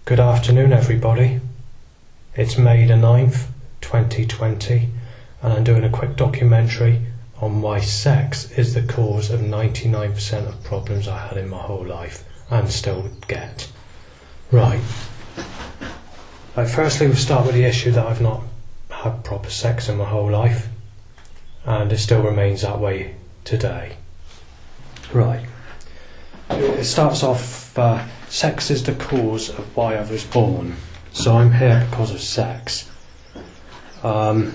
Good afternoon, everybody. It's May the 9th, 2020, and I'm doing a quick documentary on why sex is the cause of 99% of problems I had in my whole life and still get. Right. Firstly, we'll start with the issue that I've not had proper sex in my whole life, and it still remains that way today. Right. It starts off, sex is the cause of why I was born. So I'm here because of sex. So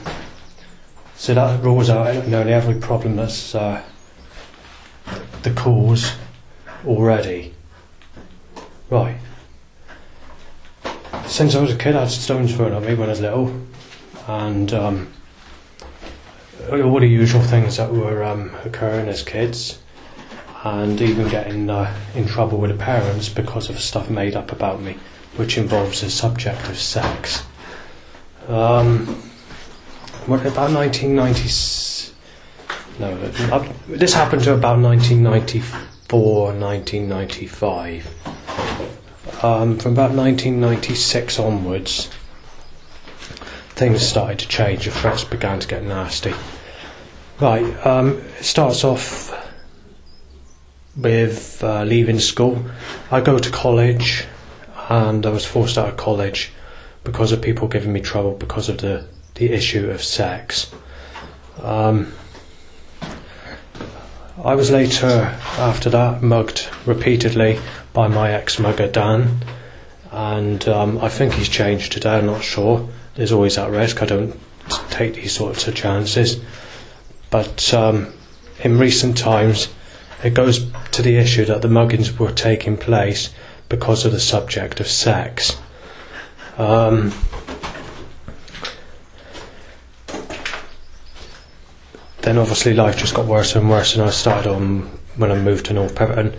that rules out nearly every problem that's the cause already. Right. Since I was a kid, I had stones thrown at me when I was little, and all the usual things that were occurring as kids, and even getting in trouble with the parents because of stuff made up about me, which involves the subject of sex. About 1990s? No, this happened to about 1994, 1995. From about 1996 onwards, things started to change. The threats began to get nasty. Right, it starts off with leaving school. I go to college, and I was forced out of college because of people giving me trouble because of the issue of sex. I was later, after that, mugged repeatedly by my ex-mugger Dan, and I think he's changed today, I'm not sure. There's always that risk, I don't take these sorts of chances. But in recent times, it goes to the issue that the muggings were taking place because of the subject of sex. Then obviously life just got worse and worse, and I started on when I moved to North Pemberton,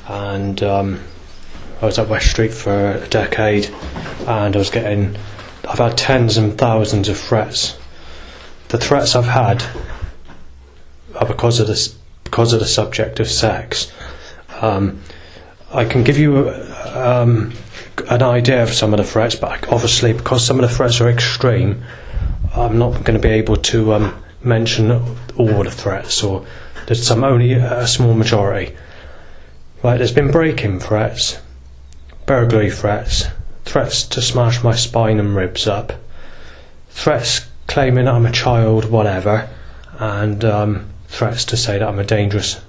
and I was at West Street for a decade, and I've had tens and thousands of threats. The threats I've had are because of the subject of sex. I can give you an idea of some of the threats, but obviously because some of the threats are extreme, I'm not going to be able to mention all the threats, or there's only a small majority. Right, there's been break-in threats, burglary threats, threats to smash my spine and ribs up, threats claiming that I'm a child, whatever, and threats to say that I'm a dangerous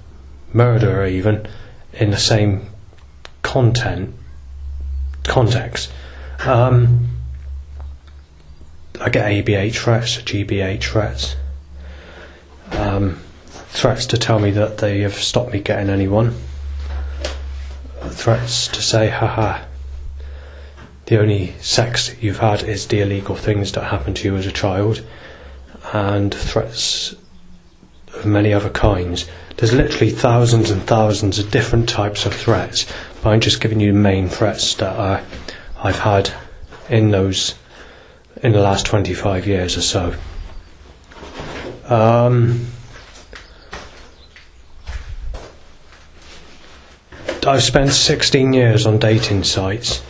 murderer, even in the same context. I get ABH threats, GBH threats, threats to tell me that they have stopped me getting anyone, threats to say, haha, the only sex you've had is the illegal things that happened to you as a child, and threats of many other kinds. There's literally thousands and thousands of different types of threats, but I'm just giving you the main threats that I've had in the last 25 years or so. I've spent 16 years on dating sites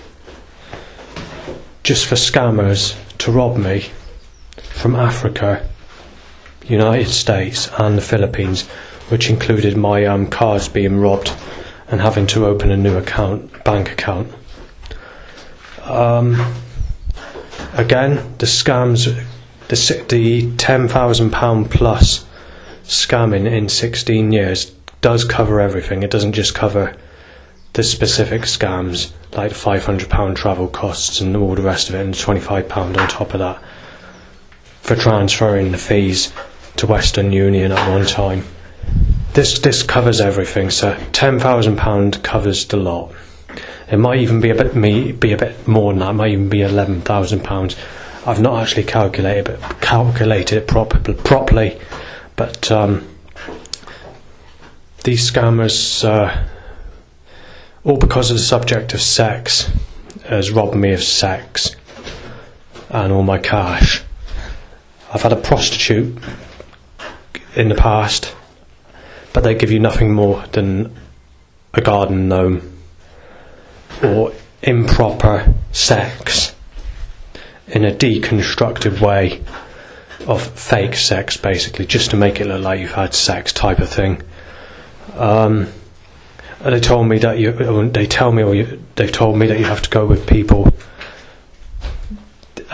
just for scammers to rob me from Africa, United States and the Philippines, which included my cards being robbed and having to open a new bank account. Again, the scams, the £10,000 plus scamming in 16 years does cover everything. It doesn't just cover the specific scams like £500 travel costs and all the rest of it, and £25 on top of that for transferring the fees to Western Union at one time. This covers everything, so £10,000 covers the lot. It might even be a bit more than that. It might even be £11,000. I've not actually calculated it properly, but these scammers, all because of the subject of sex, has robbed me of sex and all my cash. I've had a prostitute in the past, but they give you nothing more than a garden gnome, or improper sex in a deconstructed way of fake sex, basically, just to make it look like you've had sex, type of thing. They told me that they've told me that you have to go with people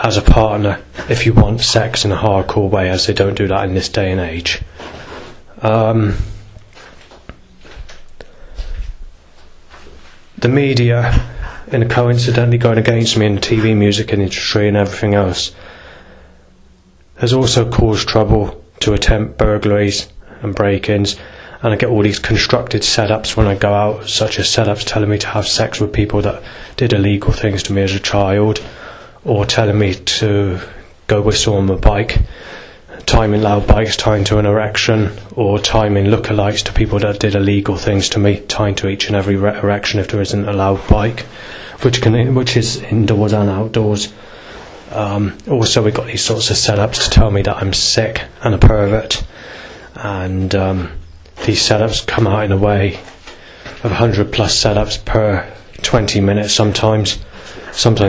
as a partner if you want sex in a hardcore way, as they don't do that in this day and age. The media, coincidentally going against me in the TV music industry and everything else, has also caused trouble to attempt burglaries and break-ins, and I get all these constructed setups when I go out, such as setups telling me to have sex with people that did illegal things to me as a child, or telling me to go whistle on my bike, timing loud bikes, tying to an erection, or timing lookalikes to people that did illegal things to me, tying to each and every erection if there isn't a loud bike, which is indoors and outdoors. Also, we got these sorts of setups to tell me that I'm sick and a pervert, and these setups come out in a way of 100 plus setups per 20 minutes sometimes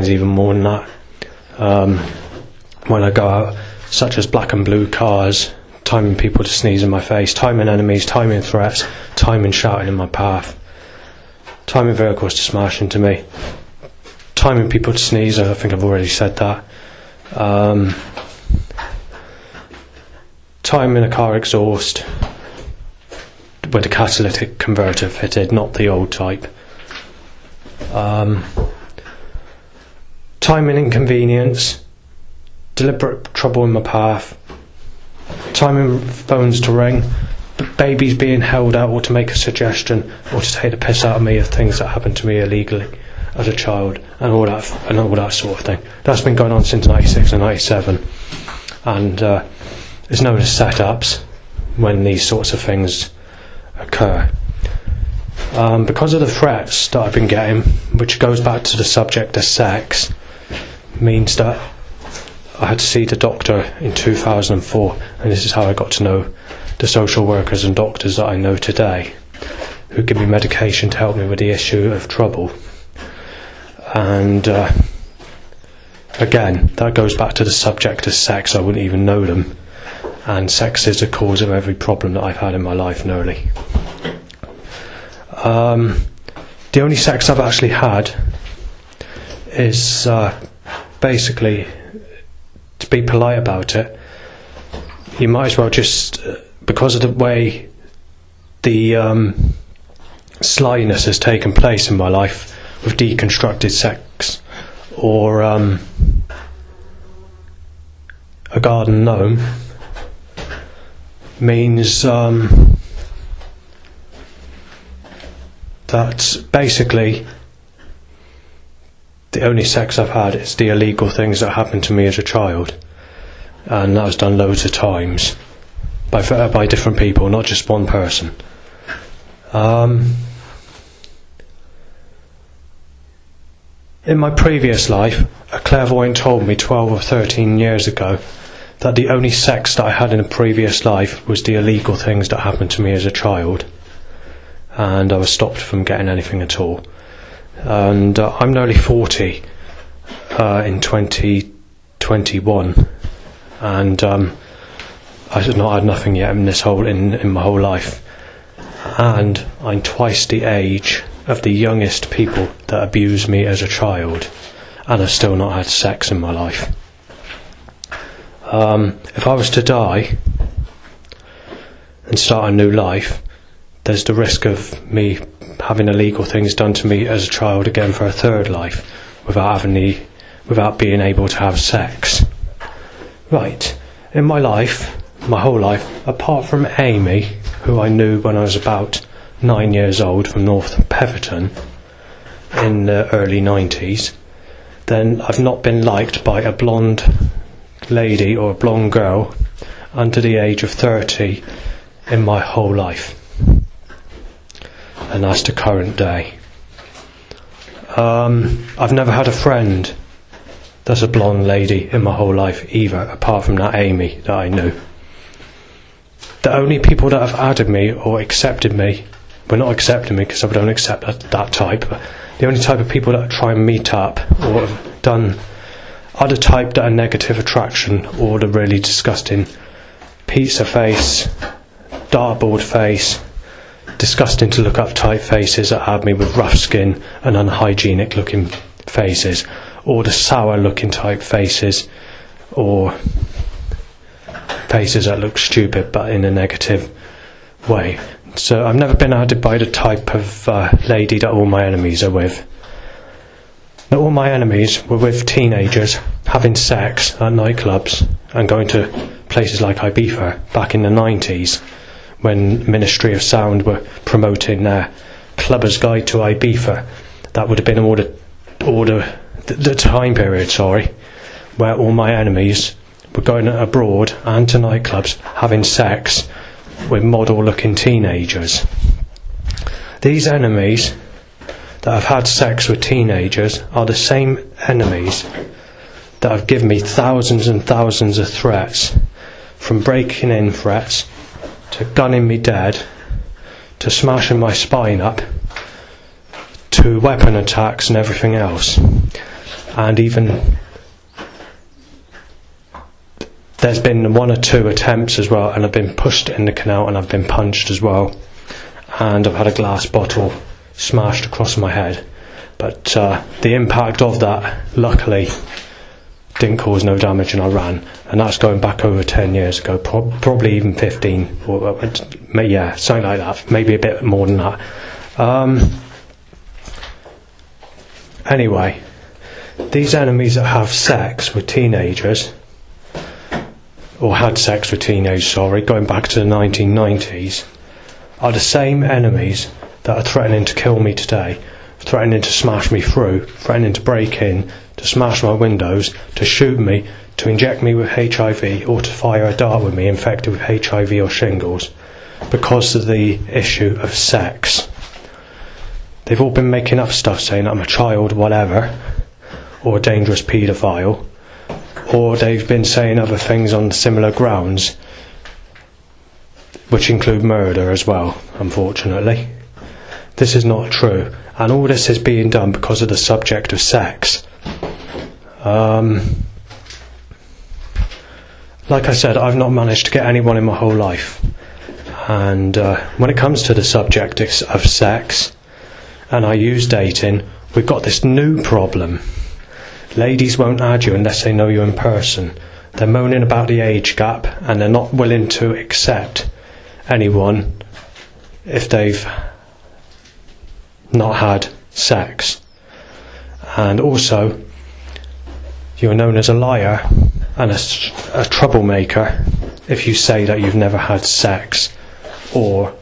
even more than that. When I go out, such as black and blue cars, timing people to sneeze in my face, timing enemies, timing threats, timing shouting in my path, timing vehicles to smash into me, timing people to sneeze. I think I've already said that. Timing a car exhaust with a catalytic converter fitted, not the old type. Timing inconvenience, deliberate trouble in my path, timing phones to ring, babies being held out, or to make a suggestion or to take the piss out of me of things that happened to me illegally as a child, and all that sort of thing. That's been going on since 96 and 97, and it's known as setups when these sorts of things occur. Because of the threats that I've been getting, which goes back to the subject of sex, means that I had to see the doctor in 2004, and this is how I got to know the social workers and doctors that I know today, who give me medication to help me with the issue of trouble. And again, that goes back to the subject of sex. I wouldn't even know them, and sex is the cause of every problem that I've had in my life nearly. The only sex I've actually had is basically, to be polite about it, you might as well just, because of the way the slyness has taken place in my life with deconstructed sex, or a garden gnome, means that basically the only sex I've had is the illegal things that happened to me as a child, and that was done loads of times by different people, not just one person. In my previous life, a clairvoyant told me 12 or 13 years ago that the only sex that I had in a previous life was the illegal things that happened to me as a child, and I was stopped from getting anything at all. And I'm nearly 40 in 2021, and I've not had nothing yet in my whole life, and I'm twice the age of the youngest people that abused me as a child, and I've still not had sex in my life. If I was to die and start a new life, there's the risk of me having illegal things done to me as a child again for a third life, without being able to have sex. Right, in my life, my whole life, apart from Amy, who I knew when I was about 9 years old from North Peverton in the early 90s, then I've not been liked by a blonde lady or a blonde girl under the age of 30 in my whole life, and that's the current day. I've never had a friend that's a blonde lady in my whole life either, apart from that Amy that I knew. The only people that have added me or accepted me, well, not accepted me because I don't accept that type, but the only type of people that try and meet up or have done are the type that are negative attraction, or the really disgusting pizza face, dartboard face, disgusting to look up type faces that have me with rough skin and unhygienic looking faces, or the sour looking type faces, or faces that look stupid but in a negative way. So I've never been added by the type of lady that all my enemies are with. Now, all my enemies were with teenagers having sex at nightclubs and going to places like Ibiza back in the 90s, when Ministry of Sound were promoting their Clubber's Guide to Ibiza. That would have been the time period, where all my enemies were going abroad and to nightclubs having sex with model-looking teenagers. These enemies that have had sex with teenagers are the same enemies that have given me thousands and thousands of threats, from breaking in threats to gunning me dead, to smashing my spine up, to weapon attacks and everything else. And even there's been 1 or 2 attempts as well, and I've been pushed in the canal and I've been punched as well, and I've had a glass bottle smashed across my head, but the impact of that luckily didn't cause no damage, and I ran, and that's going back over 10 years ago, probably even 15, or yeah, something like that, maybe a bit more than that. Anyway, these enemies that have sex with teenagers, or had sex with teenagers, going back to the 1990s, are the same enemies that are threatening to kill me today, threatening to smash me through, threatening to break in, to smash my windows, to shoot me, to inject me with HIV, or to fire a dart with me infected with HIV or shingles, because of the issue of sex. They've all been making up stuff saying I'm a child, whatever, or a dangerous paedophile, or they've been saying other things on similar grounds, which include murder as well, unfortunately. This is not true, and all this is being done because of the subject of sex. Like I said, I've not managed to get anyone in my whole life, and when it comes to the subject of sex, and I use dating, we've got this new problem. Ladies won't add you unless they know you in person. They're moaning about the age gap, and they're not willing to accept anyone if they've not had sex. And also, you're known as a liar and a troublemaker if you say that you've never had sex or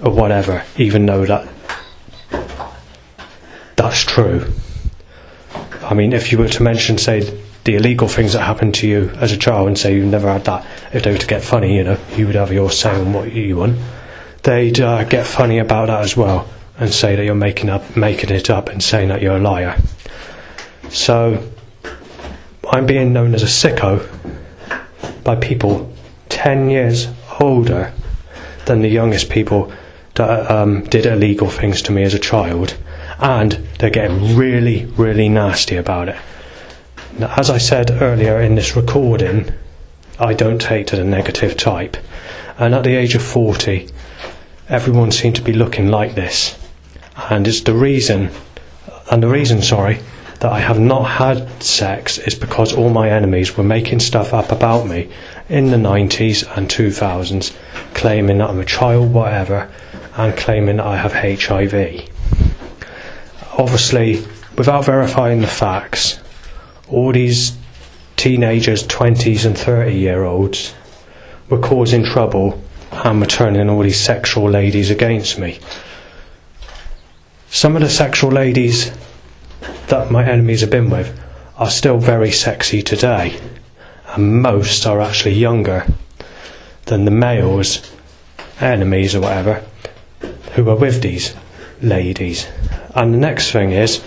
whatever, even though that's true. I mean, if you were to mention, say, the illegal things that happened to you as a child and say you've never had that, if they were to get funny, you would have your say on what you want. They'd get funny about that as well and say that you're making it up and saying that you're a liar. So I'm being known as a sicko by people 10 years older than the youngest people that did illegal things to me as a child, and they're getting really, really nasty about it. Now, as I said earlier in this recording, I don't take to the negative type, and at the age of 40 everyone seemed to be looking like this, and it's the reason that I have not had sex is because all my enemies were making stuff up about me in the 90s and 2000s, claiming that I'm a child, whatever, and claiming that I have HIV. Obviously, without verifying the facts, all these teenagers, 20s and 30-year-olds, were causing trouble and were turning all these sexual ladies against me. Some of the sexual ladies that my enemies have been with are still very sexy today, and most are actually younger than the males, enemies or whatever, who are with these ladies. And the next thing is,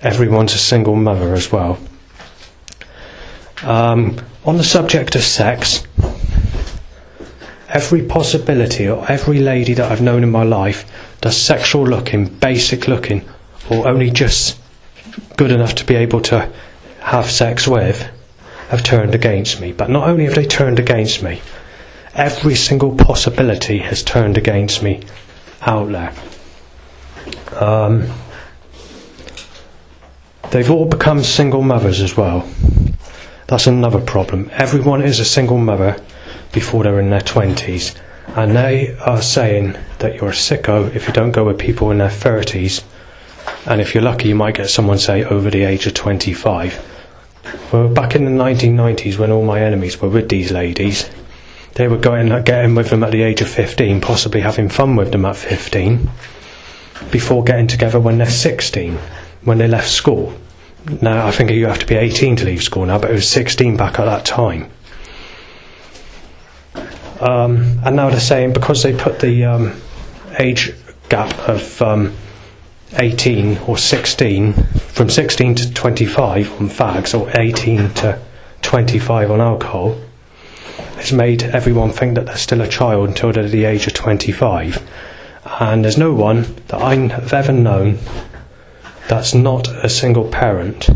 everyone's a single mother as well. On the subject of sex, every possibility, or every lady that I've known in my life does sexual looking, basic looking, or only just good enough to be able to have sex with, have turned against me. But not only have they turned against me, every single possibility has turned against me out there. They've all become single mothers as well. That's another problem. Everyone is a single mother before they're in their 20s, and they are saying that you're a sicko if you don't go with people in their 30s, and if you're lucky you might get someone, say, over the age of 25. Well, back in the 1990s, when all my enemies were with these ladies, they were getting with them at the age of 15, possibly having fun with them at 15, before getting together when they're 16, when they left school. Now, I think you have to be 18 to leave school now, but it was 16 back at that time. And now they're saying, because they put the age gap of 18 or 16, from 16 to 25 on fags, or 18 to 25 on alcohol, it's made everyone think that they're still a child until they're the age of 25. And there's no one that I've ever known that's not a single parent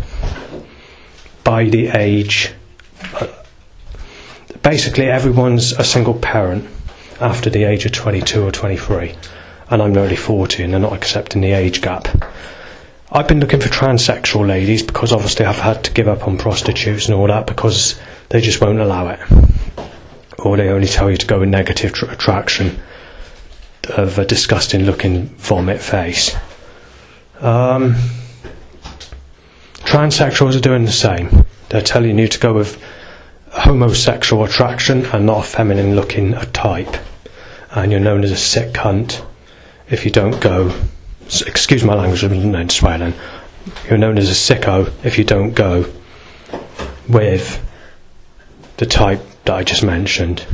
by the age. Basically, everyone's a single parent after the age of 22 or 23. And I'm nearly 40, and they're not accepting the age gap. I've been looking for transsexual ladies, because obviously I've had to give up on prostitutes and all that, because they just won't allow it. Or they only tell you to go with negative attraction of a disgusting looking vomit face. Transsexuals are doing the same. They're telling you to go with homosexual attraction and not a feminine looking type. And you're known as a sick cunt if you don't go. Excuse my language, I'm not swearing. You're known as a sicko if you don't go with the type that I just mentioned.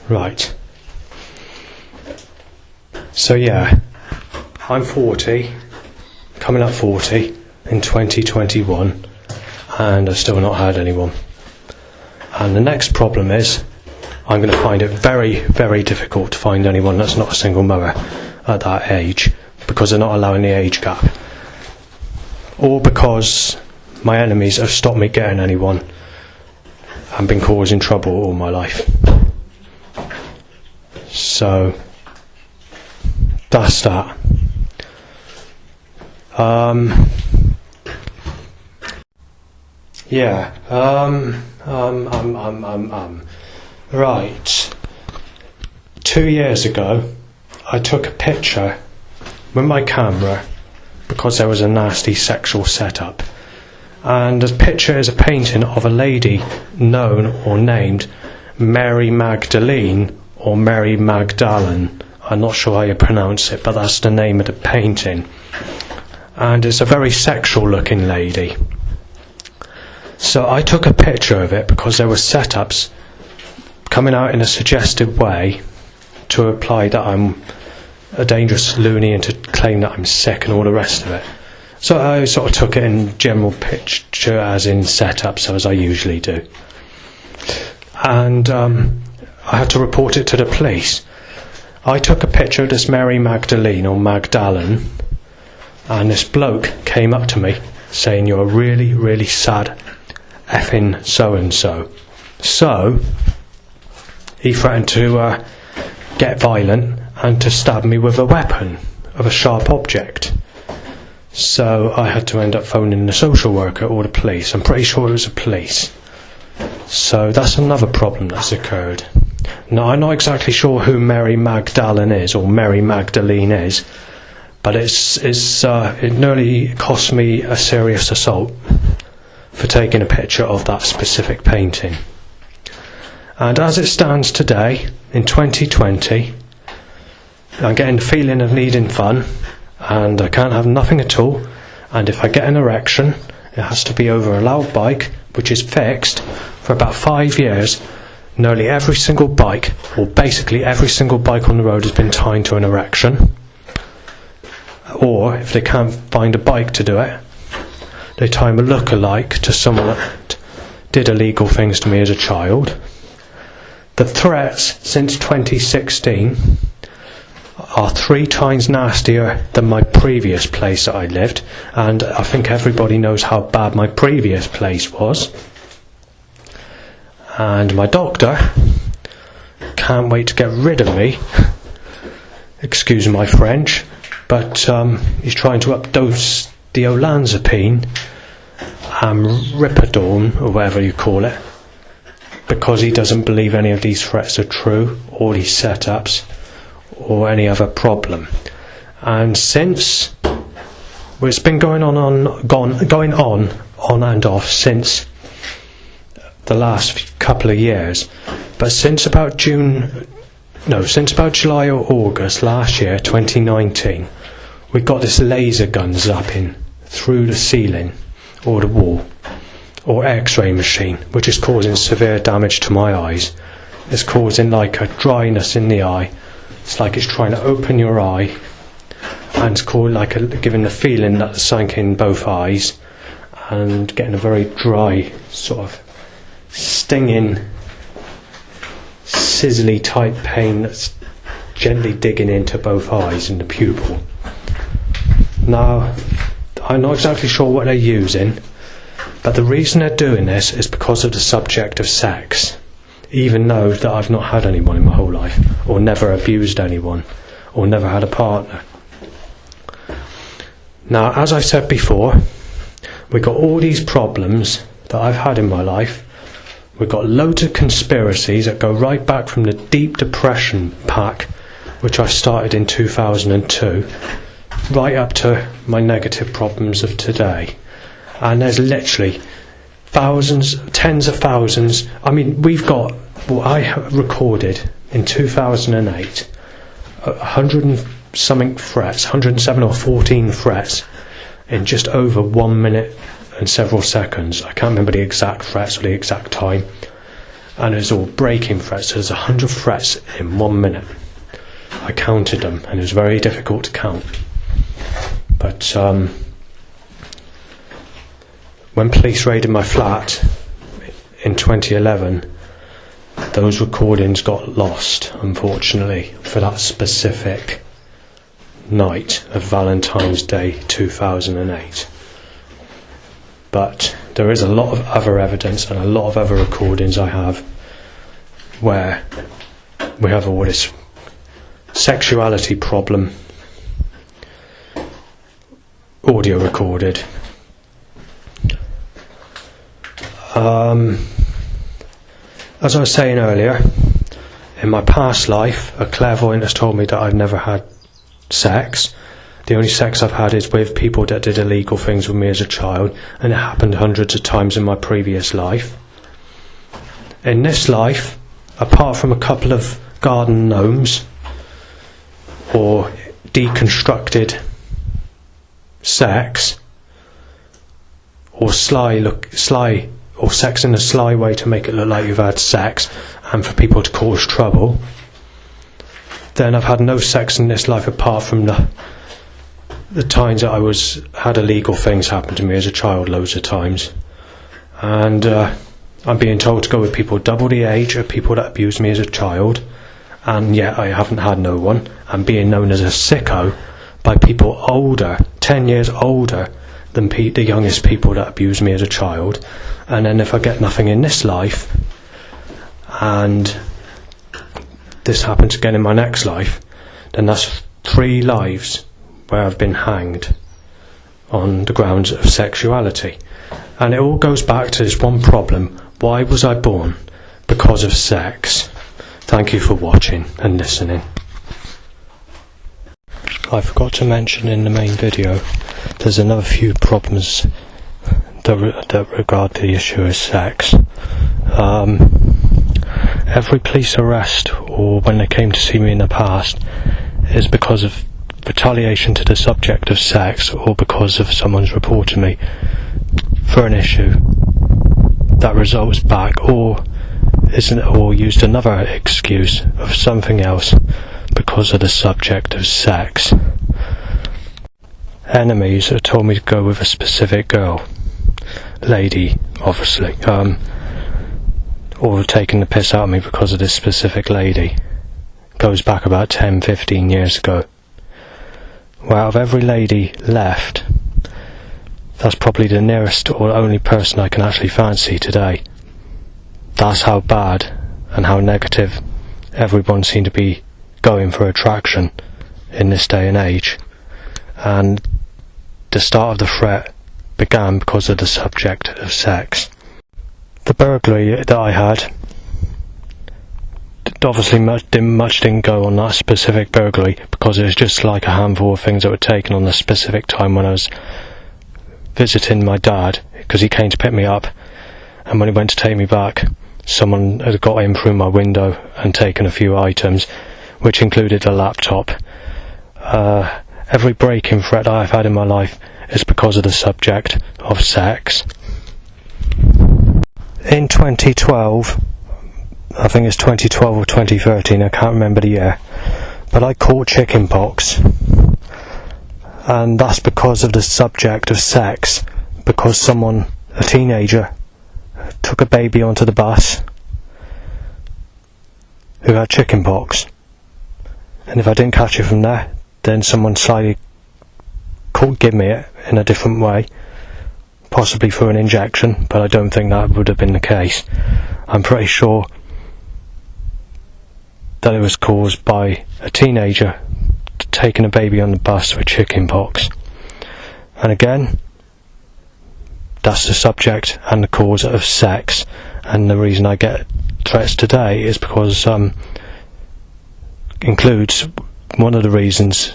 Right. So yeah, I'm 40, coming up 40 in 2021, and I've still not had anyone. And the next problem is, I'm going to find it very, very difficult to find anyone that's not a single mother at that age, because they're not allowing the age gap. Or because my enemies have stopped me getting anyone and been causing trouble all my life. So that's that. Right. 2 years ago, I took a picture with my camera because there was a nasty sexual setup. And the picture is a painting of a lady known or named Mary Magdelene or Mary Magdelene. I'm not sure how you pronounce it, but that's the name of the painting. And it's a very sexual looking lady. So I took a picture of it because there were setups coming out in a suggestive way to imply that I'm a dangerous loony and to claim that I'm sick and all the rest of it. So I sort of took it in general picture, as in setups, as I usually do. And I had to report it to the police. I took a picture of this Mary Magdelene or Magdelene, and this bloke came up to me saying, "You're a really, really sad effing so-and-so." So he threatened to get violent and to stab me with a weapon of a sharp object. So I had to end up phoning the social worker or the police. I'm pretty sure it was the police. So that's another problem that's occurred. Now, I'm not exactly sure who Mary Magdelene is or Mary Magdelene is, but it nearly cost me a serious assault for taking a picture of that specific painting. And as it stands today, in 2020, I'm getting the feeling of needing fun, and I can't have nothing at all, and if I get an erection, it has to be over a loud bike, which is fixed. For about 5 years, nearly every single bike, or basically every single bike on the road, has been tied to an erection. Or, if they can't find a bike to do it, they tie a look-alike to someone that did illegal things to me as a child. The threats since 2016 are 3 times nastier than my previous place that I lived, and I think everybody knows how bad my previous place was. And my doctor can't wait to get rid of me, excuse my French, but he's trying to updose the olanzapine and Ripadone, or whatever you call it, because he doesn't believe any of these threats are true, all these setups, or any other problem. And since, well, it's been going on and off since the last couple of years, but since about July or August last year, 2019, we got this laser gun zapping through the ceiling or the wall, or x-ray machine, which is causing severe damage to my eyes. It's causing like a dryness in the eye. It's like it's trying to open your eye, and it's giving the feeling that it's sunk in both eyes, and getting a very dry, sort of stinging, sizzly type pain that's gently digging into both eyes and the pupil. Now, I'm not exactly sure what they're using, but the reason they're doing this is because of the subject of sex, even though that I've not had anyone in my whole life, or never abused anyone, or never had a partner. Now, as I said before, we've got all these problems that I've had in my life. We've got loads of conspiracies that go right back from the deep depression pack, which I started in 2002, right up to my negative problems of today. And there's literally thousands, tens of thousands. I mean, we've got what I recorded in 2008, 100 and something threats, 107 or 14 threats in just over 1 minute and several seconds. I can't remember the exact threats or the exact time. And it's all breaking threats. There's 100 threats in 1 minute. I counted them, and it was very difficult to count. But when police raided my flat in 2011, those recordings got lost, unfortunately, for that specific night of Valentine's Day 2008. But there is a lot of other evidence and a lot of other recordings I have where we have all this sexuality problem audio recorded. As I was saying earlier, in my past life, a clairvoyant has told me that I've never had sex. The only sex I've had is with people that did illegal things with me as a child, and it happened hundreds of times in my previous life. In this life, apart from a couple of garden gnomes or deconstructed sex, or sly or sex in a sly way to make it look like you've had sex and for people to cause trouble, then I've had no sex in this life apart from the times that I had illegal things happen to me as a child loads of times. And I'm being told to go with people double the age of people that abused me as a child, and yet I haven't had no one. I'm being known as a sicko by people older, 10 years older than the youngest people that abused me as a child. And then if I get nothing in this life, and this happens again in my next life, then that's 3 lives where I've been hanged on the grounds of sexuality. And it all goes back to this one problem: why was I born? Because of sex. Thank you for watching and listening. I forgot to mention in the main video, there's another few problems that regard the issue of sex. Every police arrest, or when they came to see me in the past, is because of retaliation to the subject of sex, or because of someone's reporting me for an issue that results back, or used another excuse of something else because of the subject of sex. Enemies have told me to go with a specific girl, lady, obviously, or taking the piss out of me because of this specific lady. goes back about 10-15 years ago. Well, out of every lady left, that's probably the nearest or only person I can actually fancy today. That's how bad and how negative everyone seemed to be going for attraction in this day and age. And the start of the threat began because of the subject of sex. The burglary that I had, obviously much didn't go on that specific burglary, because it was just like a handful of things that were taken on the specific time when I was visiting my dad, because he came to pick me up, and when he went to take me back, someone had got in through my window and taken a few items, which included a laptop. Every break-in threat I've had in my life is because of the subject of sex. In 2012, I think it's 2012 or 2013, I can't remember the year, but I caught chickenpox, and that's because of the subject of sex, because someone, a teenager, took a baby onto the bus who had chickenpox, and if I didn't catch it from there, then someone slightly give me it in a different way, possibly through an injection, but I don't think that would have been the case. I'm pretty sure that it was caused by a teenager taking a baby on the bus with chickenpox. And again, that's the subject and the cause of sex, and the reason I get threats today is because includes one of the reasons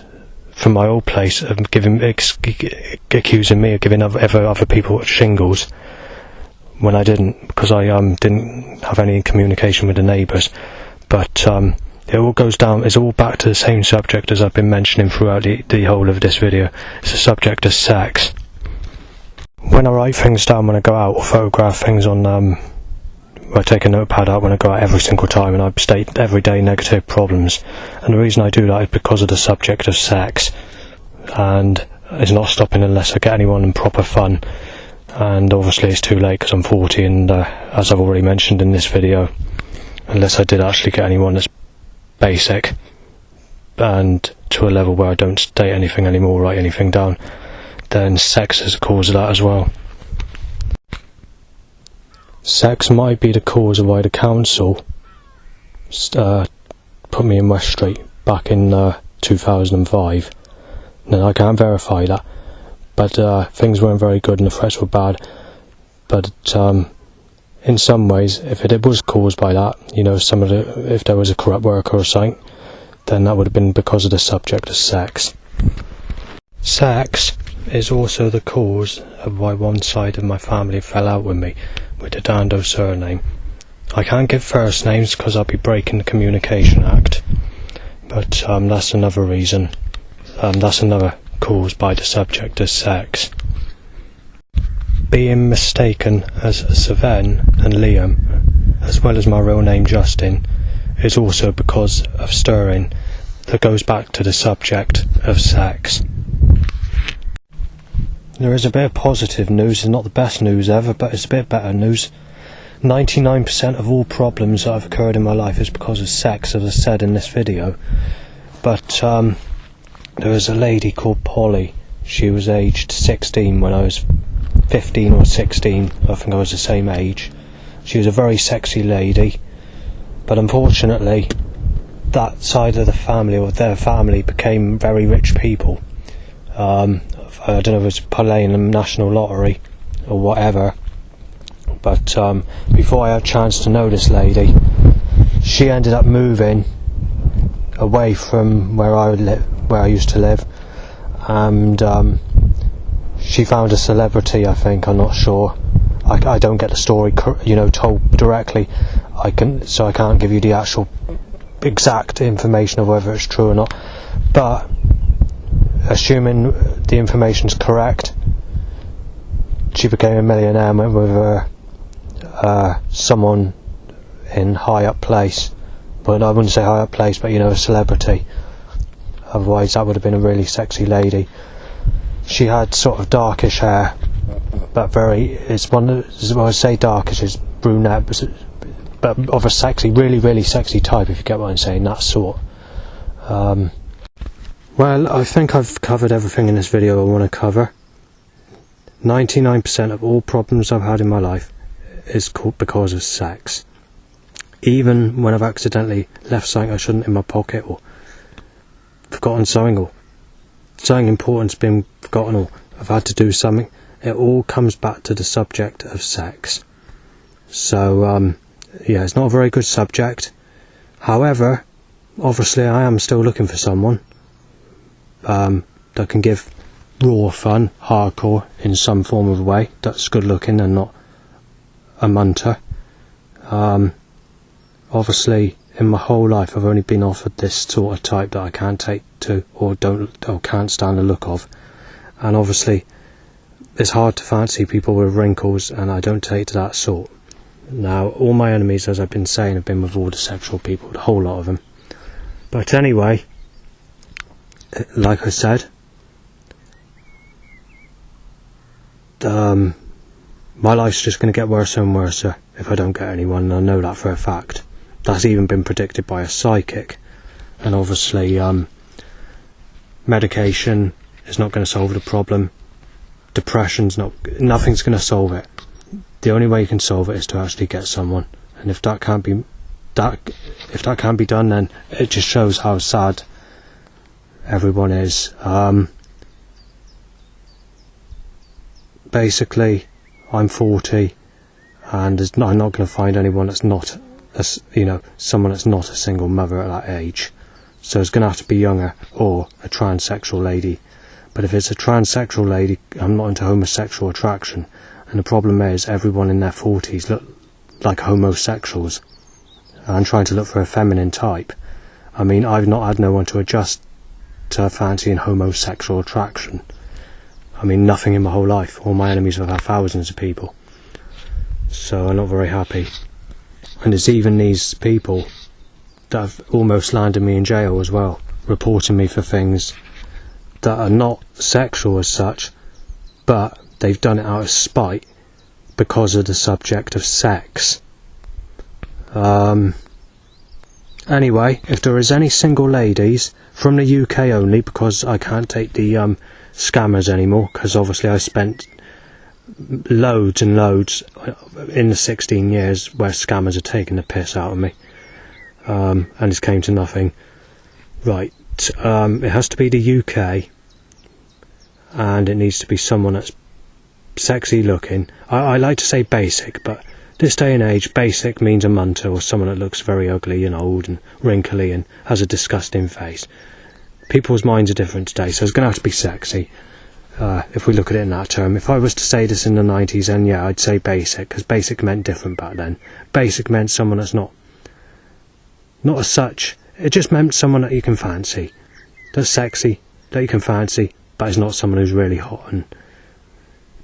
from my old place of accusing me of giving other people shingles when I didn't, because I didn't have any communication with the neighbours. But it all goes down, it's all back to the same subject as I've been mentioning throughout the whole of this video. It's the subject of sex. When I write things down when I go out, or photograph things on, I take a notepad out when I go out every single time, and I state everyday negative problems. And the reason I do that is because of the subject of sex, and it's not stopping unless I get anyone in proper fun. And obviously it's too late because I'm 40, and as I've already mentioned in this video, unless I did actually get anyone that's basic and to a level where I don't state anything anymore, write anything down, then sex is the cause of that as well. Sex might be the cause of why the council put me in West Street back in 2005. Now, I can't verify that, but things weren't very good and the threats were bad. But in some ways, if it was caused by that, you know, if there was a corrupt worker or something, then that would have been because of the subject of sex. Sex is also the cause of why one side of my family fell out with me, with the Dando surname. I can't give first names because I'll be breaking the Communication Act, but that's another reason. That's another cause by the subject of sex. Being mistaken as Saven and Liam, as well as my real name Justin, is also because of stirring that goes back to the subject of sex. There is a bit of positive news. It's not the best news ever, but it's a bit better news. 99% of all problems that have occurred in my life is because of sex, as I said in this video. But there was a lady called Polly. She was aged 16 when I was 15 or 16. I think I was the same age. She was a very sexy lady, but unfortunately that side of the family, or their family, became very rich people. I don't know if it was playing the national lottery or whatever, but before I had a chance to know this lady, she ended up moving away from where I used to live, and she found a celebrity, I think, I'm not sure. I don't get the story, told directly. So I can't give you the actual exact information of whether it's true or not. But assuming the information's correct, she became a millionaire and went with someone in high up place. But I wouldn't say high up place, but a celebrity. Otherwise that would have been a really sexy lady. She had sort of darkish hair, but when I say darkish, it's brunette, but of a sexy, really, really sexy type, if you get what I'm saying, that sort. Well, I think I've covered everything in this video I want to cover. 99% of all problems I've had in my life is because of sex. Even when I've accidentally left something I shouldn't in my pocket, or forgotten something, or something important's been forgotten, or I've had to do something, it all comes back to the subject of sex. So, yeah, it's not a very good subject. However, obviously I am still looking for someone that can give raw fun, hardcore, in some form of way, that's good looking and not a munter. Obviously, in my whole life I've only been offered this sort of type that I can't take to, or can't stand the look of. And obviously it's hard to fancy people with wrinkles, and I don't take to that sort. Now, all my enemies, as I've been saying, have been with all the sexual people, the whole lot of them. But anyway, like I said, my life's just going to get worse and worse if I don't get anyone, and I know that for a fact. That's even been predicted by a psychic. And obviously, medication is not going to solve the problem. Nothing's going to solve it. The only way you can solve it is to actually get someone. And if that can't be done, then it just shows how sad everyone is. Basically, I'm 40, and I'm not going to find anyone that's not, someone that's not a single mother at that age. So it's going to have to be younger, or a transsexual lady. But if it's a transsexual lady, I'm not into homosexual attraction. And the problem is, everyone in their 40s look like homosexuals. I'm trying to look for a feminine type. I mean, I've not had no one to adjust to fancying homosexual attraction. I mean, nothing in my whole life. All my enemies have had thousands of people. So I'm not very happy. And there's even these people that have almost landed me in jail as well, reporting me for things that are not sexual as such, but they've done it out of spite because of the subject of sex. Anyway, if there is any single ladies from the UK only, because I can't take the scammers anymore, because obviously I spent loads and loads in the 16 years where scammers are taking the piss out of me, and it's came to nothing. Right, it has to be the UK, and it needs to be someone that's sexy looking. I like to say basic, but this day and age, basic means a munter, or someone that looks very ugly and old and wrinkly and has a disgusting face. People's minds are different today, so it's going to have to be sexy, if we look at it in that term. If I was to say this in the 90s, then yeah, I'd say basic, because basic meant different back then. Basic meant someone that's not as such. It just meant someone that you can fancy, that's sexy, that you can fancy, but is not someone who's really hot and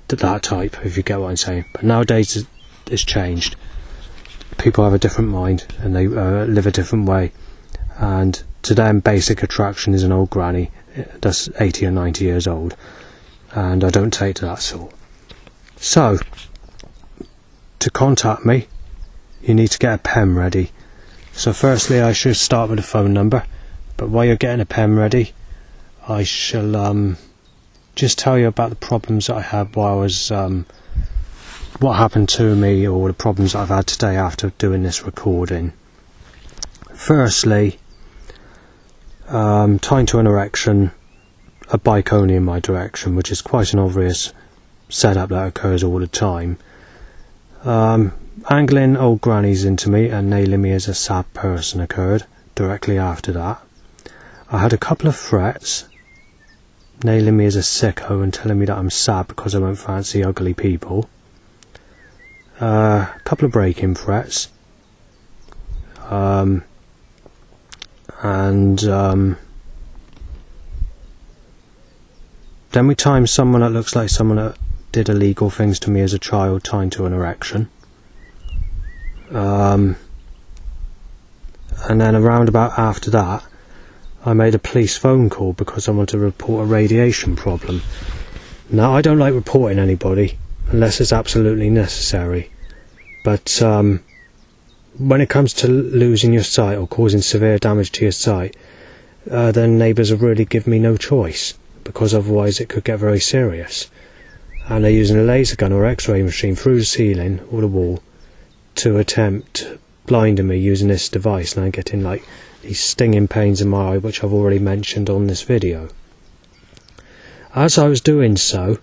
that type, if you get what I'm saying. But nowadays it's changed. People have a different mind, and they live a different way, and to them basic attraction is an old granny that's 80 or 90 years old, and I don't take to that sort. So, to contact me, you need to get a pen ready. So firstly, I should start with a phone number, but while you're getting a pen ready, I shall just tell you about the problems that I had while I was what happened to me, or the problems that I've had today after doing this recording. Firstly, tying to an erection, a bike only in my direction, which is quite an obvious setup that occurs all the time. Angling old grannies into me and nailing me as a sad person occurred directly after that. I had a couple of threats, nailing me as a sicko and telling me that I'm sad because I won't fancy ugly people. A couple of break-in threats. And then we timed someone that looks like someone that did illegal things to me as a child, tying to an erection. And then around about after that, I made a police phone call because I wanted to report a radiation problem. Now, I don't like reporting anybody unless it's absolutely necessary, but when it comes to losing your sight or causing severe damage to your sight, then neighbours have really given me no choice, because otherwise it could get very serious. And they're using a laser gun or x-ray machine through the ceiling or the wall to attempt blinding me using this device, and I'm getting like these stinging pains in my eye, which I've already mentioned on this video. As I was doing so,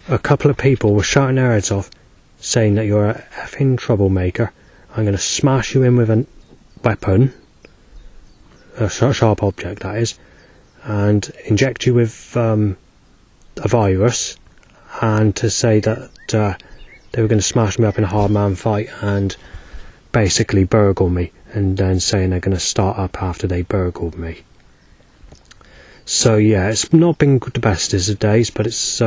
a couple of people were shouting their heads off, saying that you're a effing troublemaker. I'm going to smash you in with a weapon, a sharp object that is, and inject you with a virus, and to say that they were going to smash me up in a hard man fight and basically burgle me, and then saying they're going to start up after they burgled me. So yeah, it's not been the best of days, but it's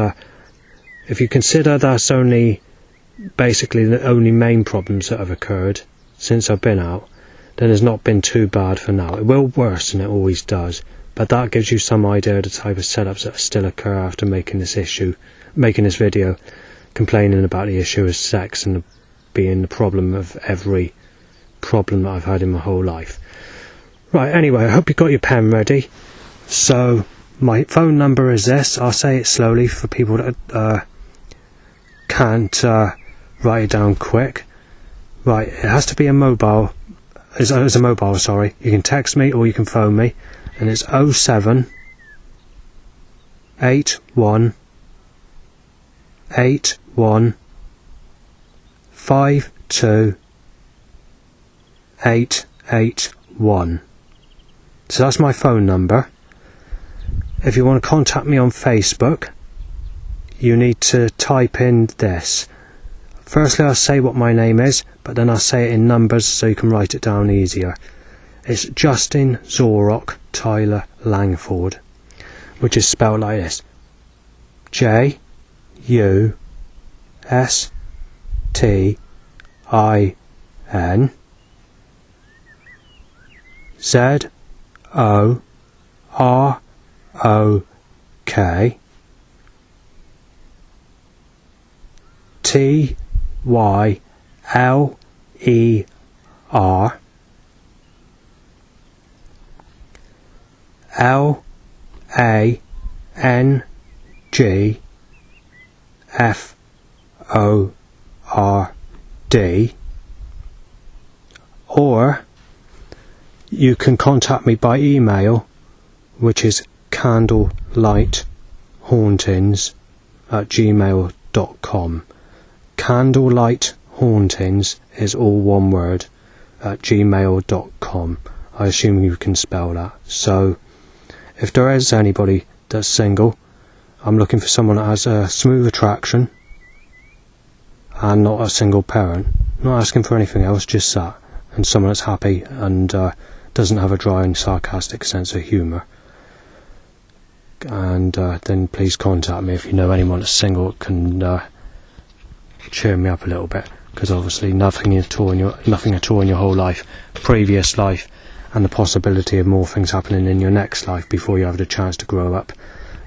if you consider that's only basically the only main problems that have occurred since I've been out, then it's not been too bad for now. It will worsen, it always does, but that gives you some idea of the type of setups that still occur after making this video, complaining about the issue of sex and being the problem of every problem that I've had in my whole life. Right, anyway, I hope you got your pen ready. So my phone number is this. I'll say it slowly for people that can't write it down quick. Right, it has to be a mobile. It's a mobile, sorry. You can text me or you can phone me, and it's 07 81 81 52 881. So that's my phone number. If you want to contact me on Facebook, you need to type in this. Firstly, I'll say what my name is, but then I'll say it in numbers so you can write it down easier. It's Justin Zorrock Tyler Langford, which is spelled like this: JUSTIN ZOROK TYLER LANGFORD, or you can contact me by email, which is candlelighthauntings@gmail.com. Candlelighthauntings is all one word @gmail.com. I assume you can spell that. So if there is anybody that's single, I'm looking for someone that has a smooth attraction and not a single parent. Not asking for anything else, just that, and someone that's happy and doesn't have a dry and sarcastic sense of humour. And then please contact me if you know anyone that's single that can cheer me up a little bit, because obviously nothing at all in your whole life, previous life, and the possibility of more things happening in your next life before you have the chance to grow up,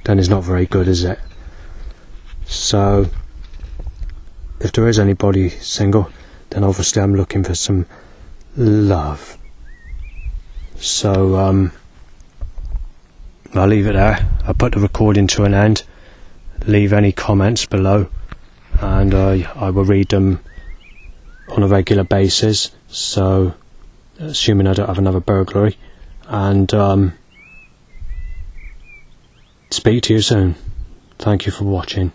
then is not very good, is it? So if there is anybody single, then obviously I'm looking for some love. So I'll leave it there. I'll put the recording to an end. Leave any comments below, and I will read them on a regular basis, so assuming I don't have another burglary, and speak to you soon. Thank you for watching.